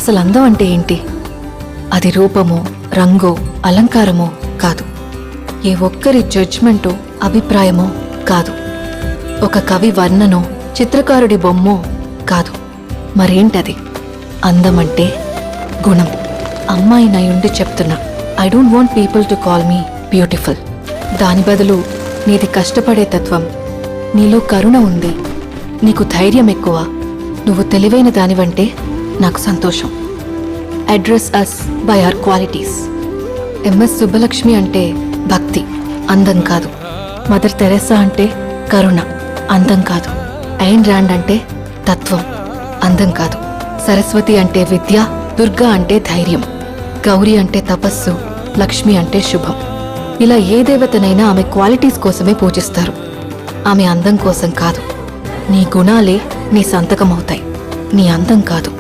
అసలు అందం అంటే ఏంటి? అది రూపమో, రంగో, అలంకారమో కాదు. ఏ ఒక్కరి జడ్జ్మెంటో, అభిప్రాయమో కాదు. ఒక కవి వర్ణనో, చిత్రకారుడి బొమ్మో కాదు. మరేంటది? అందమంటే గుణం. అమ్మాయి నయుండి చెప్తున్నా, I don't want people to call me beautiful. దాని బదులు నీది కష్టపడే తత్వం, నీలో కరుణ ఉంది, నీకు ధైర్యం ఎక్కువ, నువ్వు తెలివైన దానివంటే నాకు సంతోషం. Address us by our qualities. MS Subbalakshmi అంటే భక్తి, అందం కాదు. మదర్ తెరెసా అంటే కరుణ, అందం కాదు. ఐన్ ర్యాండ్ అంటే తత్వం, అందం కాదు. సరస్వతి అంటే విద్య, దుర్గా అంటే ధైర్యం, గౌరీ అంటే తపస్సు, లక్ష్మి అంటే శుభం. ఇలా ఏ దేవతనైనా ఆమె క్వాలిటీస్ కోసమే పూజిస్తారు, ఆమె అందం కోసం కాదు. నీ గుణాలే నీ సంతకమవుతాయి, నీ అందం కాదు.